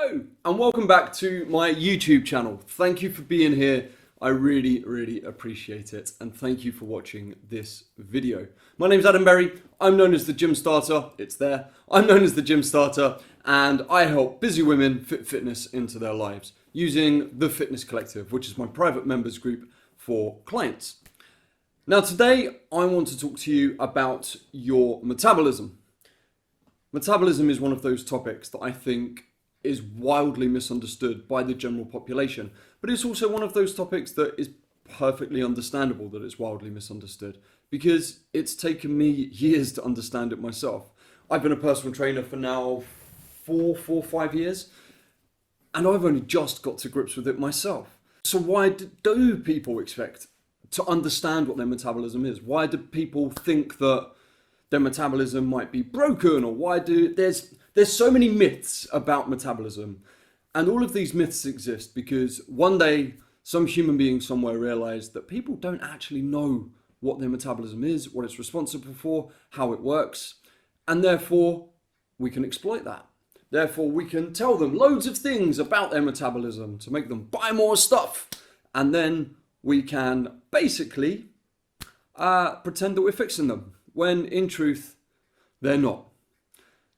Hello and welcome back to my YouTube channel. Thank you for being here. I really appreciate it, and thank you for watching this video. My name is Adam Berry. I'm known as the Gym Starter. It's there. I'm known as the Gym Starter, and I help busy women fit fitness into their lives using the Fitness Collective, which is my private members group for clients. Now today I want to talk to you about your metabolism. Metabolism is one of those topics that I think is wildly misunderstood by the general population, but it's also one of those topics that is perfectly understandable that it's wildly misunderstood, because it's taken me years to understand it myself. I've been a personal trainer for now 5 years, and I've only just got to grips with it myself. So why do people expect to understand what their metabolism is? Why do people think that their metabolism might be broken, or why do there's so many myths about metabolism? And all of these myths exist because one day some human being somewhere realized that people don't actually know what their metabolism is, what it's responsible for, how it works, and therefore we can exploit that. Therefore we can tell them loads of things about their metabolism to make them buy more stuff, and then we can basically pretend that we're fixing them, when in truth they're not.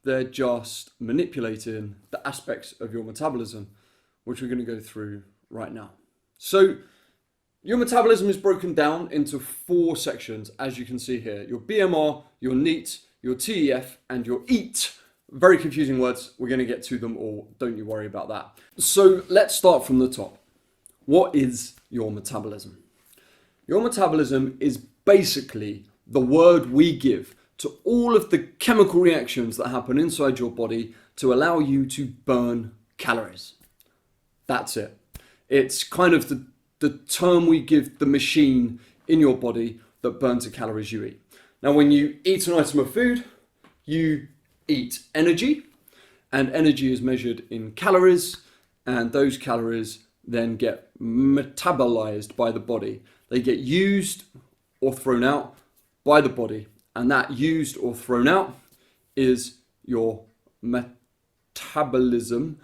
They're just manipulating the aspects of your metabolism, which we're going to go through right now. So your metabolism is broken down into 4 sections, as you can see here: your BMR, your NEAT, your TEF, and your EAT. Very confusing words. We're going to get to them all. Don't you worry about that. So let's start from the top. What is your metabolism? Your metabolism is basically the word we give to all of the chemical reactions that happen inside your body to allow you to burn calories. That's it. It's kind of the term we give the machine in your body that burns the calories you eat. Now, when you eat an item of food, you eat energy, and energy is measured in calories, and those calories then get metabolized by the body. They get used or thrown out by the body, and that used or thrown out is your metabolism.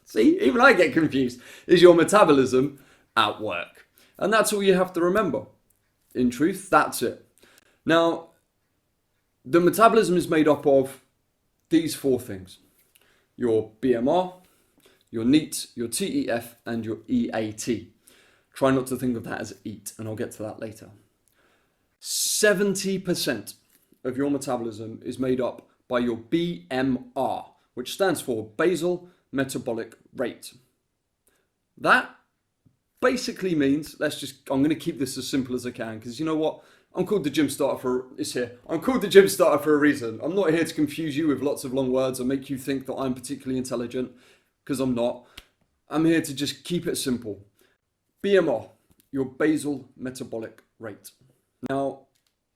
See, even I get confused. Is your metabolism at work. And that's all you have to remember. In truth, that's it. Now, the metabolism is made up of these 4 things: your BMR, your NEAT, your TEF, and your EAT. Try not to think of that as EAT, and I'll get to that later. 70% of your metabolism is made up by your BMR, which stands for basal metabolic rate. That basically means, I'm going to keep this as simple as I can, because you know what? I'm called the Gym Starter I'm called the Gym Starter for a reason. I'm not here to confuse you with lots of long words or make you think that I'm particularly intelligent, because I'm not. I'm here to just keep it simple. BMR, your basal metabolic rate. Now,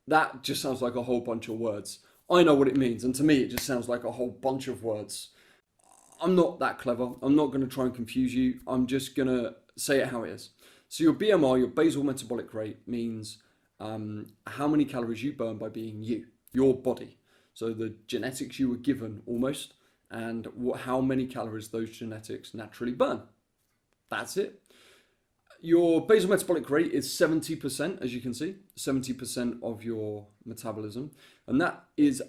that just sounds like a whole bunch of words. I know what it means, and to me it just sounds like a whole bunch of words. I'm not that clever. I'm not going to try and confuse you. I'm just going to say it how it is. So your BMR, your basal metabolic rate, means how many calories you burn by being you, your body. So the genetics you were given almost, and how many calories those genetics naturally burn. That's it. Your basal metabolic rate is 70%, as you can see, 70% of your metabolism. And that is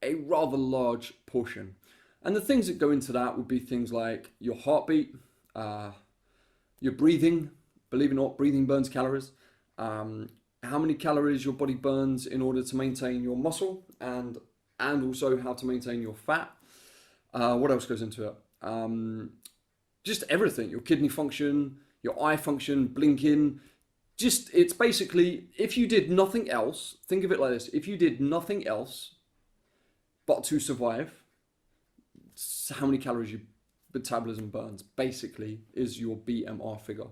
a rather large portion. And the things that go into that would be things like your heartbeat, your breathing. Believe it or not, breathing burns calories. How many calories your body burns in order to maintain your muscle, and also how to maintain your fat. What else goes into it? Just everything. Your kidney function, your eye function, blinking. It's basically, if you did nothing else, think of it like this: if you did nothing else but to survive, how many calories your metabolism burns basically is your BMR figure.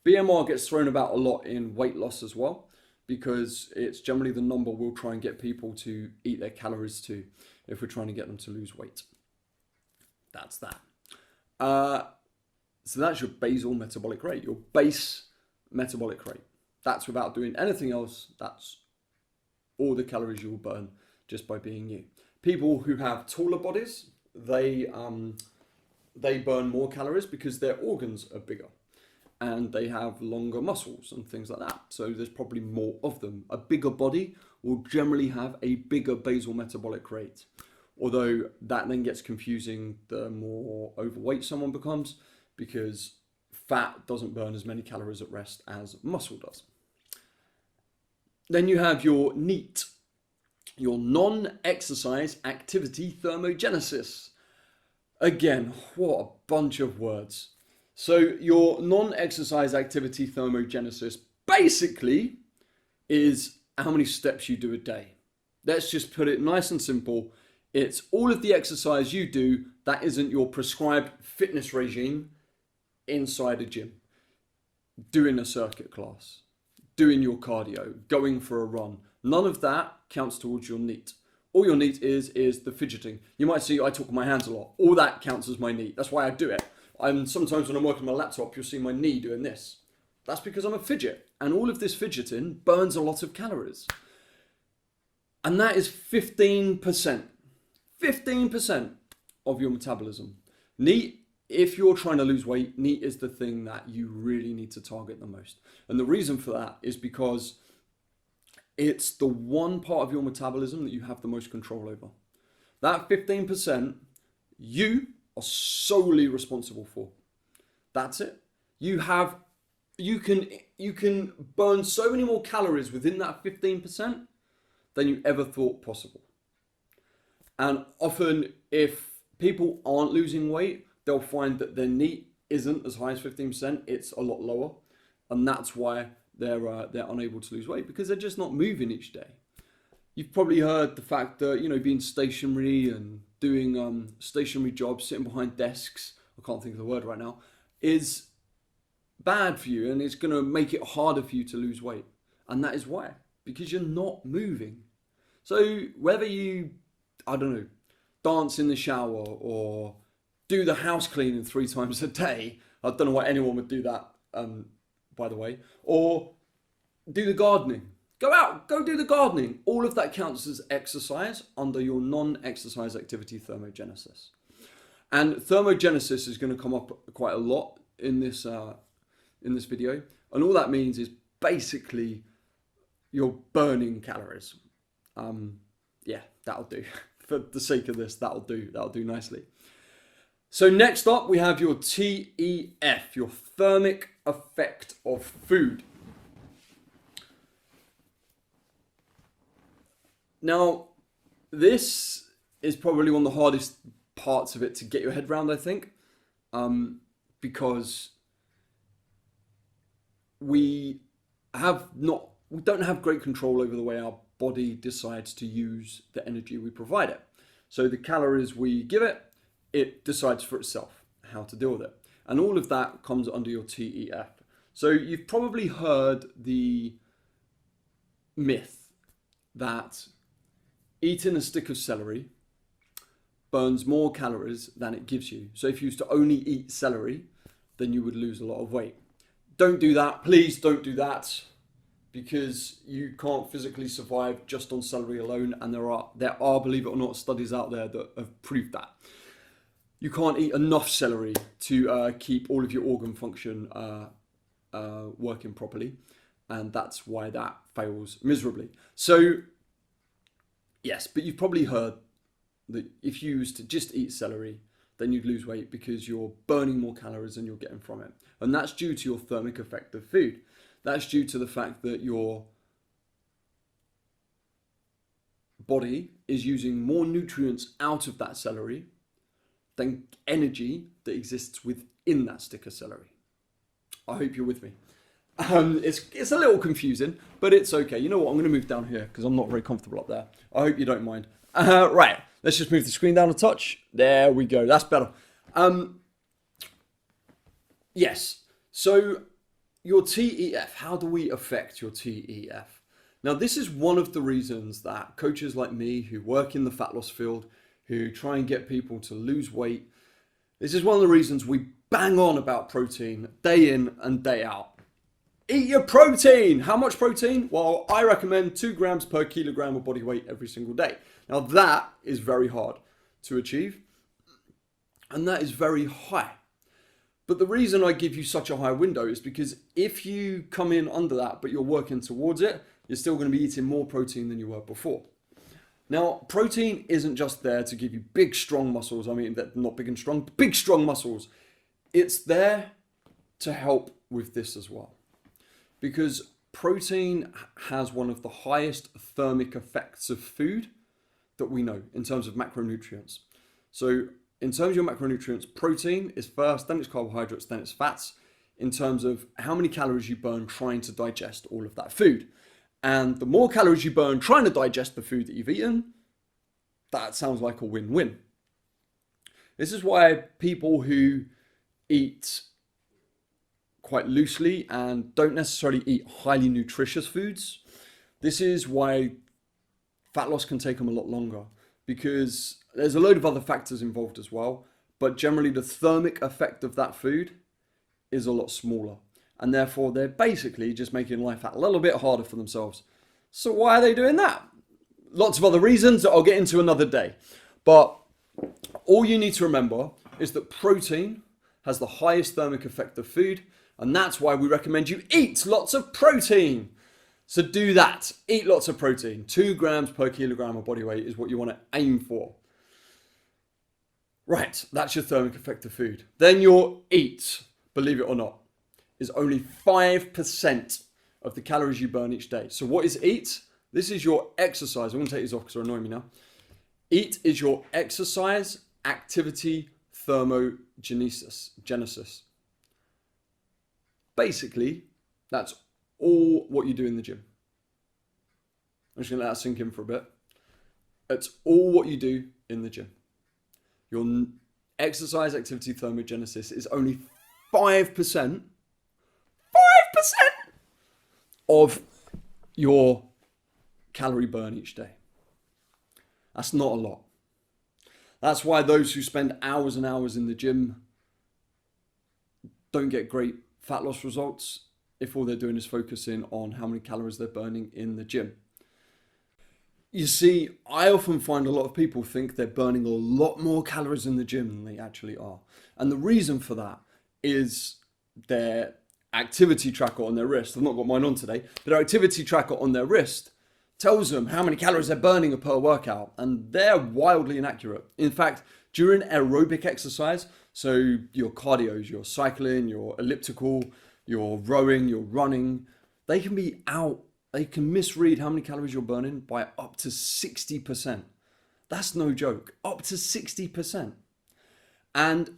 BMR gets thrown about a lot in weight loss as well, because it's generally the number we'll try and get people to eat their calories to if we're trying to get them to lose weight. That's that. So that's your basal metabolic rate, your base metabolic rate. That's without doing anything else. That's all the calories you will burn just by being you. People who have taller bodies, they they burn more calories because their organs are bigger and they have longer muscles and things like that. So there's probably more of them. A bigger body will generally have a bigger basal metabolic rate. Although that then gets confusing the more overweight someone becomes, because fat doesn't burn as many calories at rest as muscle does. Then you have your NEAT, your non-exercise activity thermogenesis. Again, what a bunch of words. So your non-exercise activity thermogenesis basically is how many steps you do a day. Let's just put it nice and simple. It's all of the exercise you do that isn't your prescribed fitness regime inside a gym. Doing a circuit class, doing your cardio, going for a run. None of that counts towards your NEAT. All your NEAT is the fidgeting. You might see I talk with my hands a lot. All that counts as my NEAT. That's why I do it. And sometimes when I'm working on my laptop, you'll see my knee doing this. That's because I'm a fidget. And all of this fidgeting burns a lot of calories. And that is 15%. 15% of your metabolism. NEAT, if you're trying to lose weight, NEAT is the thing that you really need to target the most. And the reason for that is because it's the one part of your metabolism that you have the most control over. That 15%, you are solely responsible for. That's it. You can burn so many more calories within that 15% than you ever thought possible. And often if people aren't losing weight, they'll find that their NEAT isn't as high as 15%, it's a lot lower. And that's why they're unable to lose weight, because they're just not moving each day. You've probably heard the fact that, being stationary and doing stationary jobs, sitting behind desks, I can't think of the word right now, is bad for you, and it's going to make it harder for you to lose weight. And that is why, because you're not moving. So whether you, dance in the shower or do the house cleaning 3 times a day, I don't know why anyone would do that, by the way, or do the gardening. Go out, go do the gardening. All of that counts as exercise under your non-exercise activity thermogenesis. And thermogenesis is going to come up quite a lot in this video. And all that means is basically you're burning calories. Yeah, that'll do. For the sake of this, that'll do nicely. So next up, we have your TEF, your thermic effect of food. Now, this is probably one of the hardest parts of it to get your head around, I think, because we don't have great control over the way our body decides to use the energy we provide it. So the calories we give it, it decides for itself how to deal with it. And all of that comes under your TEF. So you've probably heard the myth that eating a stick of celery burns more calories than it gives you. So if you used to only eat celery, then you would lose a lot of weight. Don't do that. Please don't do that, because you can't physically survive just on celery alone. And there are, believe it or not, studies out there that have proved that. You can't eat enough celery to keep all of your organ function working properly. And that's why that fails miserably. So, yes, but you've probably heard that if you used to just eat celery, then you'd lose weight because you're burning more calories than you're getting from it. And that's due to your thermic effect of food. That's due to the fact that your body is using more nutrients out of that celery than energy that exists within that stick of celery. I hope you're with me. It's a little confusing, but it's okay. You know what? I'm going to move down here because I'm not very comfortable up there. I hope you don't mind. Right, let's just move the screen down a touch. There we go. That's better. Yes. So your TEF, how do we affect your TEF? Now, this is one of the reasons that coaches like me who work in the fat loss field, who try and get people to lose weight, this is one of the reasons we bang on about protein day in and day out. Eat your protein. How much protein? Well, I recommend 2 grams per kilogram of body weight every single day. Now, that is very hard to achieve. And that is very high. But the reason I give you such a high window is because if you come in under that, but you're working towards it, you're still going to be eating more protein than you were before. Now, protein isn't just there to give you big, strong muscles. I mean, not big and strong, big, strong muscles. It's there to help with this as well. Because protein has one of the highest thermic effects of food that we know in terms of macronutrients. So in terms of your macronutrients, protein is first, then it's carbohydrates, then it's fats, in terms of how many calories you burn trying to digest all of that food. And the more calories you burn trying to digest the food that you've eaten, that sounds like a win-win. This is why people who eat quite loosely and don't necessarily eat highly nutritious foods, this is why fat loss can take them a lot longer, because there's a load of other factors involved as well, but generally the thermic effect of that food is a lot smaller, and therefore they're basically just making life a little bit harder for themselves. So why are they doing that? Lots of other reasons that I'll get into another day, but all you need to remember is that protein has the highest thermic effect of food, and that's why we recommend you eat lots of protein. So do that, eat lots of protein. 2 grams per kilogram of body weight is what you want to aim for. Right, that's your thermic effect of food. Then your eat, believe it or not, is only 5% of the calories you burn each day. So what is eat? This is your exercise. I'm going to take these off because they're annoying me now. Eat is your exercise activity thermogenesis. Basically, that's all what you do in the gym. I'm just going to let that sink in for a bit. It's all what you do in the gym. Your exercise activity thermogenesis is only 5% of your calorie burn each day. That's not a lot. That's why those who spend hours and hours in the gym don't get great fat loss results if all they're doing is focusing on how many calories they're burning in the gym. You see, I often find a lot of people think they're burning a lot more calories in the gym than they actually are. And the reason for that is their activity tracker on their wrist. I've not got mine on today, but their activity tracker on their wrist tells them how many calories they're burning per workout, and they're wildly inaccurate. In fact, during aerobic exercise, so your cardios, your cycling, your elliptical, your rowing, your running, they can misread how many calories you're burning by up to 60%. That's no joke, up to 60%. And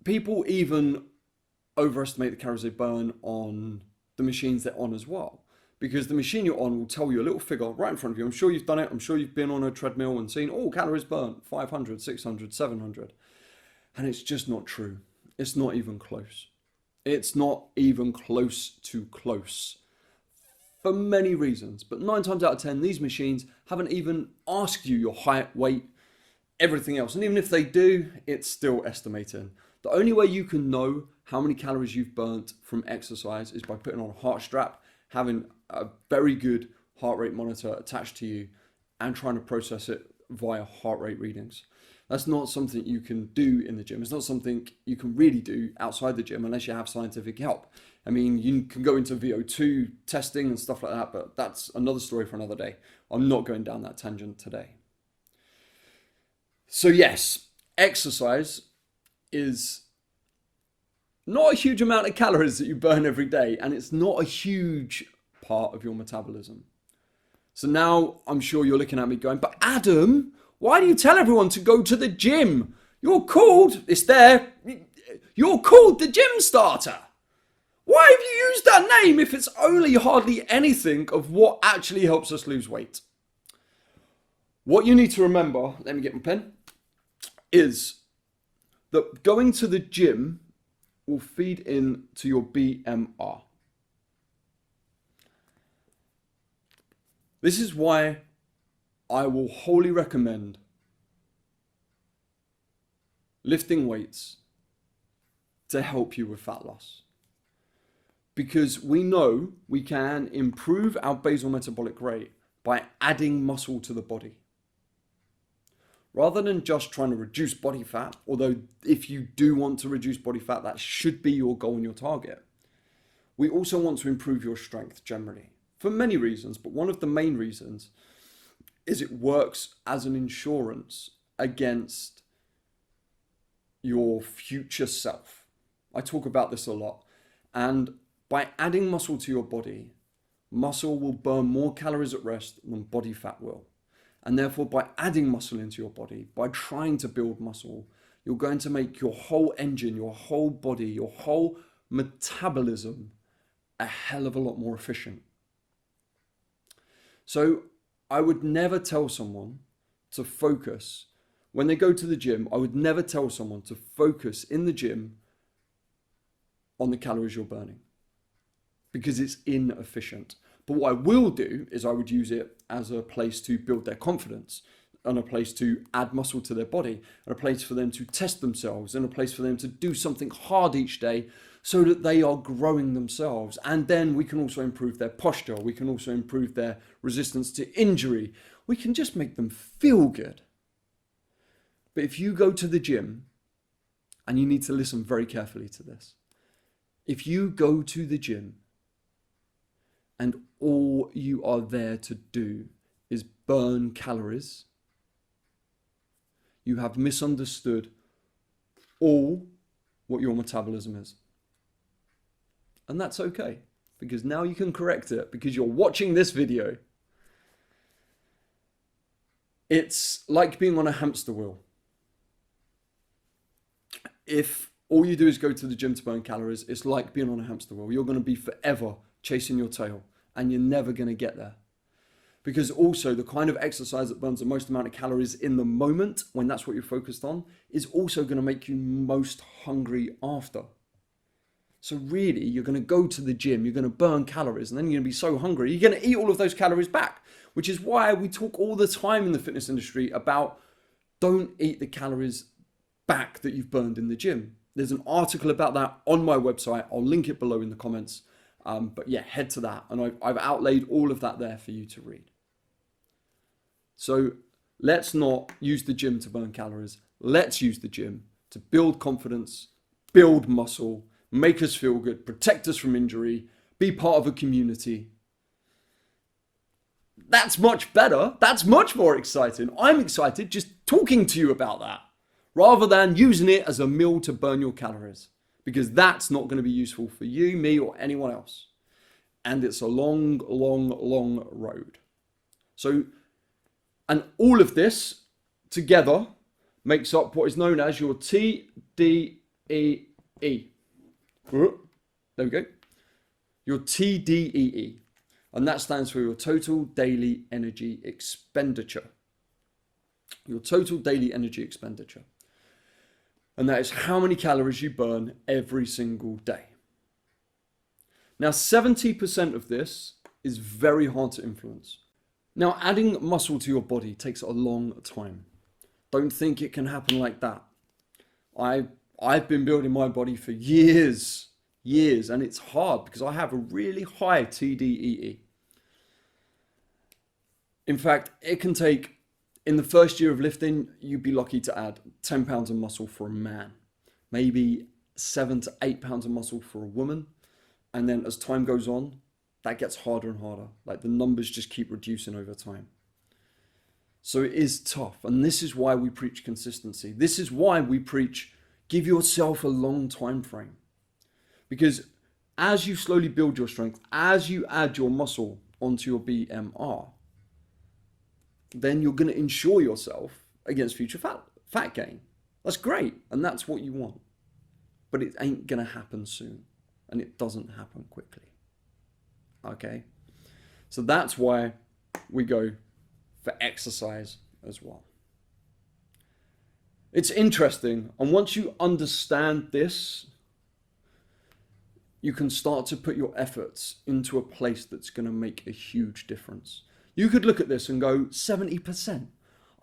people even overestimate the calories they burn on the machines they're on as well. Because the machine you're on will tell you a little figure right in front of you. I'm sure you've done it. I'm sure you've been on a treadmill and seen, oh, calories burnt, 500, 600, 700. And it's just not true. It's not even close. It's not even close to close. For many reasons. But 9 times out of 10, these machines haven't even asked you your height, weight, everything else. And even if they do, it's still estimating. The only way you can know how many calories you've burnt from exercise is by putting on a heart strap, having a very good heart rate monitor attached to you, and trying to process it via heart rate readings. That's not something you can do in the gym. It's not something you can really do outside the gym unless you have scientific help. I mean, you can go into VO2 testing and stuff like that, but that's another story for another day. I'm not going down that tangent today. So yes, exercise is not a huge amount of calories that you burn every day, and it's not a huge part of your metabolism. So now I'm sure you're looking at me going, but Adam, why do you tell everyone to go to the gym? You're called, it's there, you're called the gym starter. Why have you used that name if it's only hardly anything of what actually helps us lose weight? What you need to remember, let me get my pen, is that going to the gym will feed into your BMR. This is why I will wholly recommend lifting weights to help you with fat loss. Because we know we can improve our basal metabolic rate by adding muscle to the body. rather than just trying to reduce body fat, although if you do want to reduce body fat, that should be your goal and your target. We also want to improve your strength generally for many reasons, but one of the main reasons is it works as an insurance against your future self. I talk about this a lot. And by adding muscle to your body, muscle will burn more calories at rest than body fat will. And therefore, by adding muscle into your body, by trying to build muscle, you're going to make your whole engine, your whole body, your whole metabolism a hell of a lot more efficient. So I would never tell someone to focus. When they go to the gym, I would never tell someone to focus in the gym on the calories you're burning, because it's inefficient. But what I will do is I would use it as a place to build their confidence, and a place to add muscle to their body, and a place for them to test themselves, and a place for them to do something hard each day so that they are growing themselves. And then we can also improve their posture. We can also improve their resistance to injury. We can just make them feel good. But if you go to the gym, and you need to listen very carefully to this, if you go to the gym and all you are there to do is burn calories, you have misunderstood all what your metabolism is. And that's okay, because now you can correct it because you're watching this video. It's like being on a hamster wheel. If all you do is go to the gym to burn calories, it's like being on a hamster wheel. You're going to be forever chasing your tail, and you're never going to get there. Because also the kind of exercise that burns the most amount of calories in the moment, when that's what you're focused on, is also going to make you most hungry after. So really, you're going to go to the gym, you're going to burn calories, and then you're going to be so hungry, you're going to eat all of those calories back, which is why we talk all the time in the fitness industry about don't eat the calories back that you've burned in the gym. There's an article about that on my website. I'll link it below in the comments. But yeah, head to that. And I've outlaid all of that there for you to read. So let's not use the gym to burn calories. Let's use the gym to build confidence, build muscle, make us feel good, protect us from injury, be part of a community. That's much better. That's much more exciting. I'm excited just talking to you about that, rather than using it as a meal to burn your calories, because that's not going to be useful for you, me, or anyone else. And it's a long, long, long road. So, and all of this together makes up what is known as your TDEE. There we go. Your TDEE. And that stands for your total daily energy expenditure. Your total daily energy expenditure. And that is how many calories you burn every single day. Now, 70% of this is very hard to influence. Now, adding muscle to your body takes a long time. Don't think it can happen like that. I've been building my body for years, and it's hard because I have a really high TDEE. In fact, it can take, in the first year of lifting, you'd be lucky to add 10 pounds of muscle for a man, maybe 7 to 8 pounds of muscle for a woman. And then as time goes on, that gets harder and harder. Like the numbers just keep reducing over time. So it is tough. And this is why we preach consistency. This is why we preach, give yourself a long time frame. Because as you slowly build your strength, as you add your muscle onto your BMR, then you're going to insure yourself against future fat gain. That's great. And that's what you want. But it ain't going to happen soon. And it doesn't happen quickly. Okay? So that's why we go for exercise as well. It's interesting. And once you understand this, you can start to put your efforts into a place that's going to make a huge difference. You could look at this and go, 70%.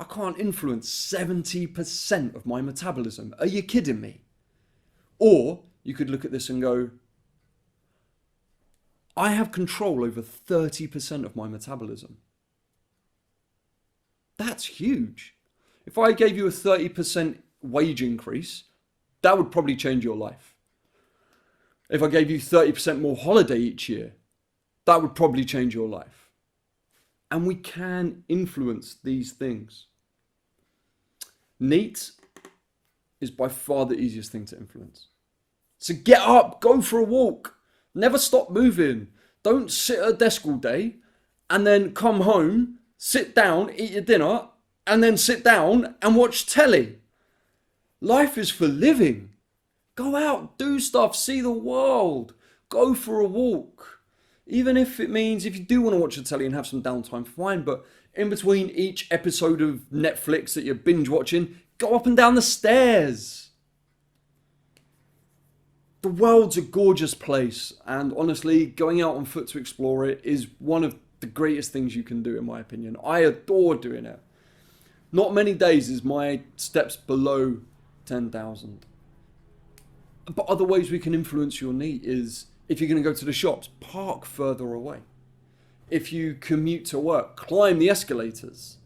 I can't influence 70% of my metabolism. Are you kidding me? Or you could look at this and go, I have control over 30% of my metabolism. That's huge. If I gave you a 30% wage increase, that would probably change your life. If I gave you 30% more holiday each year, that would probably change your life. And we can influence these things. NEAT is by far the easiest thing to influence. So get up, go for a walk, never stop moving. Don't sit at a desk all day and then come home, sit down, eat your dinner, and then sit down and watch telly. Life is for living. Go out, do stuff, see the world, go for a walk. Even if it means, if you do want to watch the telly and have some downtime, fine, but in between each episode of Netflix that you're binge watching, go up and down the stairs. The world's a gorgeous place, and honestly, going out on foot to explore it is one of the greatest things you can do, in my opinion. I adore doing it. Not many days is my steps below 10,000. But other ways we can influence your NEAT is, if you're going to go to the shops, park further away. If you commute to work, climb the escalators.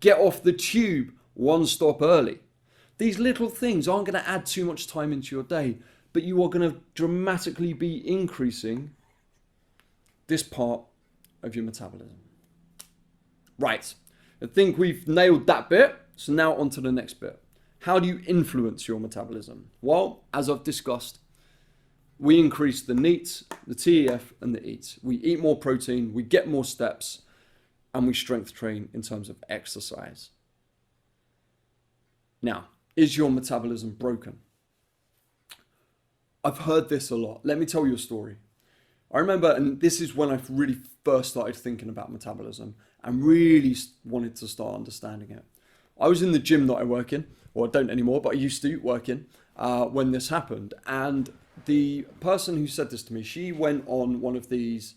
Get off the tube one stop early. These little things aren't going to add too much time into your day, but you are going to dramatically be increasing this part of your metabolism. Right, I think we've nailed that bit, so now on to the next bit. How do you influence your metabolism? Well, as I've discussed, we increase the NEAT, the TEF, and the EAT. We eat more protein, we get more steps, and we strength train in terms of exercise. Now, is your metabolism broken? I've heard this a lot. Let me tell you a story. I remember, and this is when I really first started thinking about metabolism and really wanted to start understanding it. I was in the gym that I work in, or I don't anymore, but I used to work in when this happened. And the person who said this to me, she went on one of these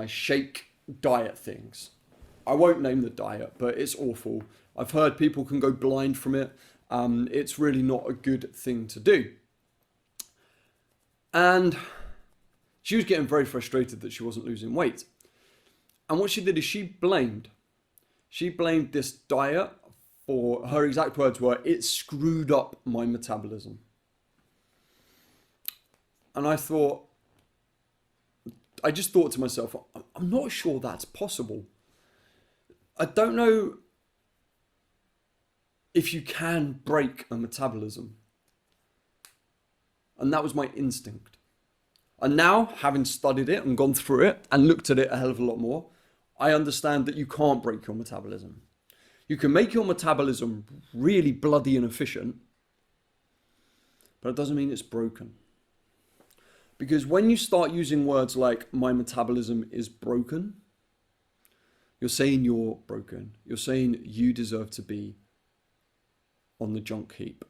shake diet things. I won't name the diet, but it's awful. I've heard people can go blind from it. It's really not a good thing to do. And she was getting very frustrated that she wasn't losing weight. And what she did is she blamed this diet for, her exact words were, it screwed up my metabolism. And I just thought to myself, I'm not sure that's possible. I don't know if you can break a metabolism. And that was my instinct. And now, having studied it and gone through it and looked at it a hell of a lot more, I understand that you can't break your metabolism. You can make your metabolism really bloody inefficient, but it doesn't mean it's broken. Because when you start using words like, my metabolism is broken, you're saying you're broken. You're saying you deserve to be on the junk heap.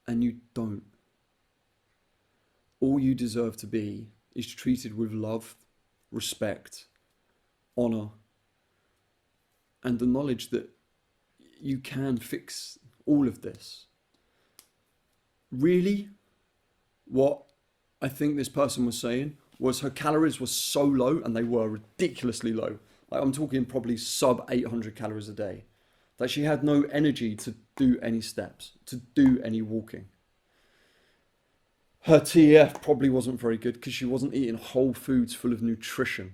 And you don't. All you deserve to be is treated with love, respect, honor, and the knowledge that you can fix all of this. Really, what I think this person was saying was her calories were so low, and they were ridiculously low. Like, I'm talking probably sub 800 calories a day, that she had no energy to do any steps, to do any walking. Her TEF probably wasn't very good because she wasn't eating whole foods full of nutrition.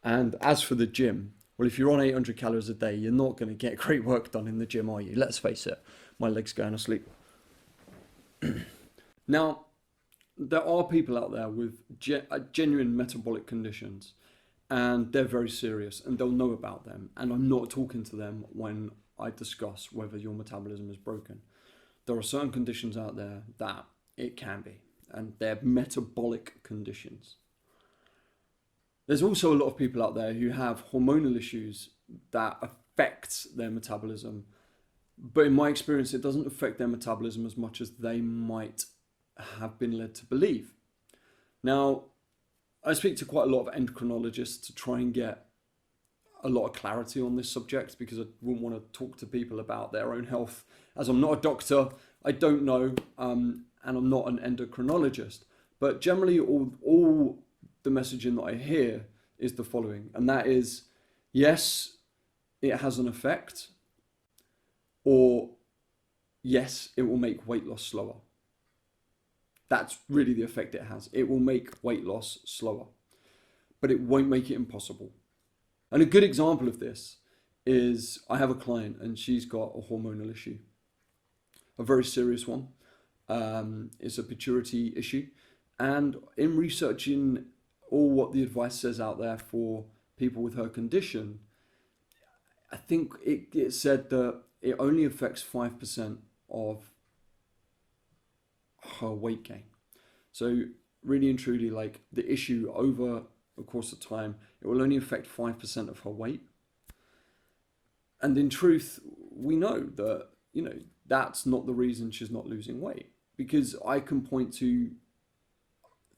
And as for the gym, well, if you're on 800 calories a day, you're not going to get great work done in the gym, are you? Let's face it, my leg's going to sleep. Now, there are people out there with genuine metabolic conditions, and they're very serious, and they'll know about them. And I'm not talking to them when I discuss whether your metabolism is broken. There are certain conditions out there that it can be, and they're metabolic conditions. There's also a lot of people out there who have hormonal issues that affect their metabolism, but in my experience, it doesn't affect their metabolism as much as they might have been led to believe. Now, I speak to quite a lot of endocrinologists to try and get a lot of clarity on this subject, because I wouldn't want to talk to people about their own health, as I'm not a doctor, I don't know, and I'm not an endocrinologist. But generally, all the messaging that I hear is the following, and that is, yes, it has an effect, or yes, it will make weight loss slower. That's really the effect it has. It will make weight loss slower, but it won't make it impossible. And a good example of this is I have a client and she's got a hormonal issue, a very serious one. It's a pituitary issue. And in researching all what the advice says out there for people with her condition, I think it said that it only affects 5% of her weight gain. So really and truly, like, the issue over the course of time, it will only affect 5% of her weight. And in truth, we know that, that's not the reason she's not losing weight, because I can point to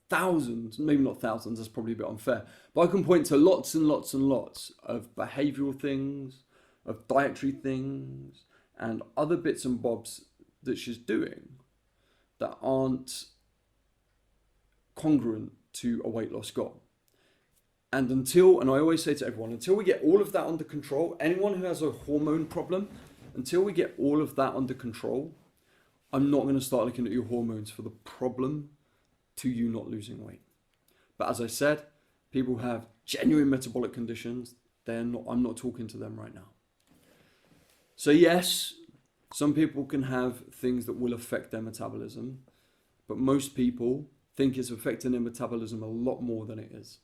thousands, maybe not thousands, that's probably a bit unfair, but I can point to lots and lots and lots of behavioral things, of dietary things, and other bits and bobs that she's doing that aren't congruent to a weight loss goal. And I always say to everyone, until we get all of that under control, anyone who has a hormone problem, until we get all of that under control, I'm not going to start looking at your hormones for the problem to you not losing weight. But as I said, people who have genuine metabolic conditions, I'm not talking to them right now. So yes, some people can have things that will affect their metabolism, but most people think it's affecting their metabolism a lot more than it is.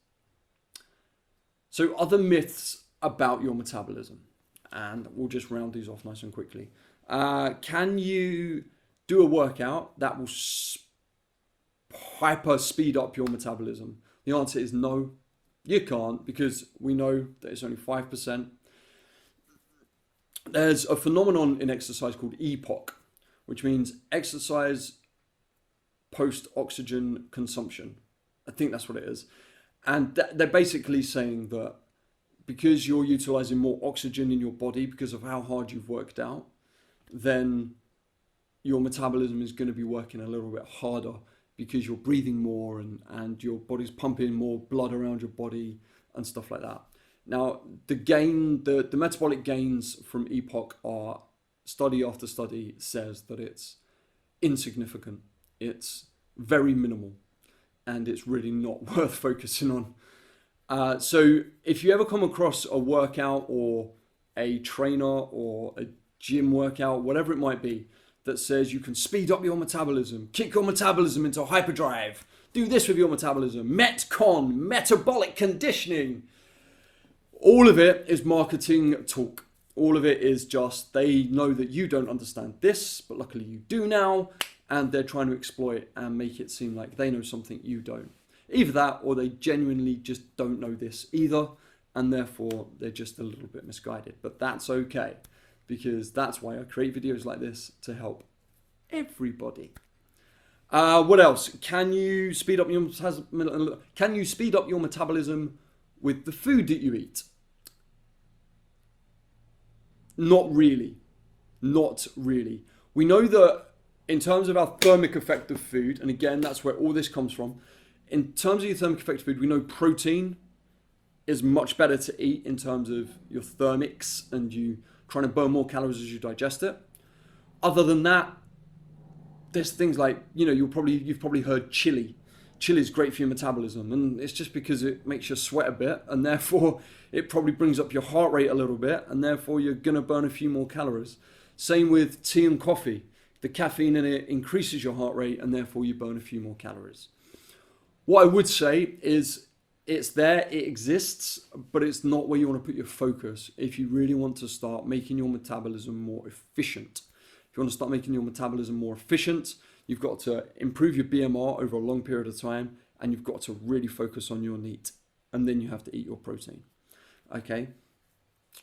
So other myths about your metabolism, and we'll just round these off nice and quickly. Can you do a workout that will hyper speed up your metabolism? The answer is no, you can't, because we know that it's only 5%. There's a phenomenon in exercise called EPOC, which means exercise post-oxygen consumption. I think that's what it is. And they're basically saying that because you're utilizing more oxygen in your body because of how hard you've worked out, then your metabolism is going to be working a little bit harder because you're breathing more and your body's pumping more blood around your body and stuff like that. Now, the metabolic gains from EPOC are, study after study says that it's insignificant. It's very minimal, and it's really not worth focusing on. So if you ever come across a workout or a trainer or a gym workout, whatever it might be, that says you can speed up your metabolism, kick your metabolism into hyperdrive, do this with your metabolism, Metcon, metabolic conditioning, all of it is marketing talk. All of it is just, they know that you don't understand this, but luckily you do now, and they're trying to exploit and make it seem like they know something you don't. Either that, or they genuinely just don't know this either, and therefore they're just a little bit misguided. But that's okay, because that's why I create videos like this, to help everybody. What else? Can you speed up your metabolism with the food that you eat? Not really. Not really. We know that in terms of our thermic effect of food, and again, that's where all this comes from. In terms of your thermic effect of food, we know protein is much better to eat in terms of your thermics and you trying to burn more calories as you digest it. Other than that, there's things like, you've probably heard chili. Chili is great for your metabolism, and it's just because it makes you sweat a bit, and therefore it probably brings up your heart rate a little bit, and therefore you're going to burn a few more calories. Same with tea and coffee. The caffeine in it increases your heart rate, and therefore you burn a few more calories. What I would say is it's there, it exists, but it's not where you want to put your focus if you really want to start making your metabolism more efficient. If you want to start making your metabolism more efficient, you've got to improve your BMR over a long period of time, and you've got to really focus on your NEAT, and then you have to eat your protein. Okay?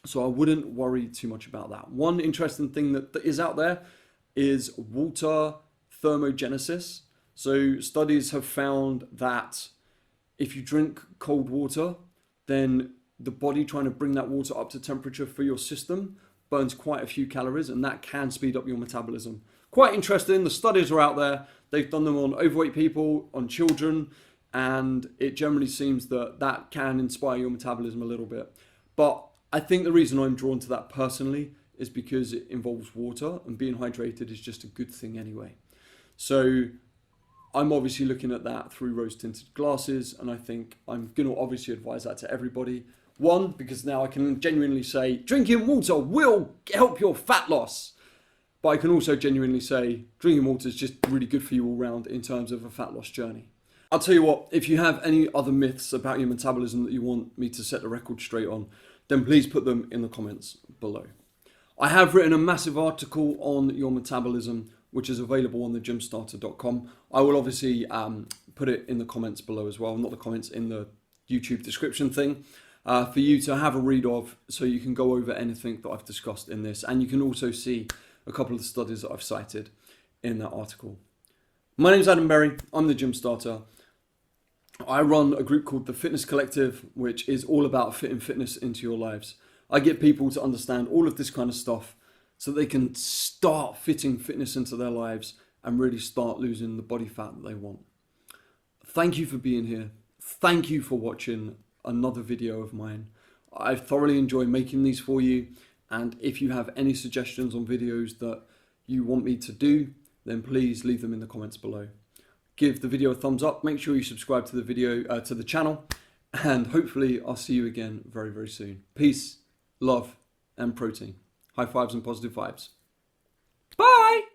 So I wouldn't worry too much about that. One interesting thing that is out there is water thermogenesis. So studies have found that if you drink cold water, then the body trying to bring that water up to temperature for your system burns quite a few calories, and that can speed up your metabolism. Quite interesting. The studies are out there. They've done them on overweight people, on children, and it generally seems that that can inspire your metabolism a little bit. But I think the reason I'm drawn to that personally is because it involves water, and being hydrated is just a good thing anyway. So I'm obviously looking at that through rose tinted glasses, and I think I'm going to obviously advise that to everybody. One, because now I can genuinely say drinking water will help your fat loss. But I can also genuinely say drinking water is just really good for you all round in terms of a fat loss journey. I'll tell you what, if you have any other myths about your metabolism that you want me to set the record straight on, then please put them in the comments below. I have written a massive article on your metabolism, which is available on thegymstarter.com. I will obviously put it in the comments below as well, not the comments, in the YouTube description thing, for you to have a read of, so you can go over anything that I've discussed in this, and you can also see a couple of the studies that I've cited in that article. My name's Adam Berry, I'm the Gym Starter. I run a group called the Fitness Collective, which is all about fitting fitness into your lives. I get people to understand all of this kind of stuff so they can start fitting fitness into their lives and really start losing the body fat that they want. Thank you for being here. Thank you for watching another video of mine. I thoroughly enjoy making these for you, and if you have any suggestions on videos that you want me to do, then please leave them in the comments below. Give the video a thumbs up, make sure you subscribe to the video, to the channel, and hopefully I'll see you again very, very soon. Peace, love, and protein. High fives and positive vibes. Bye!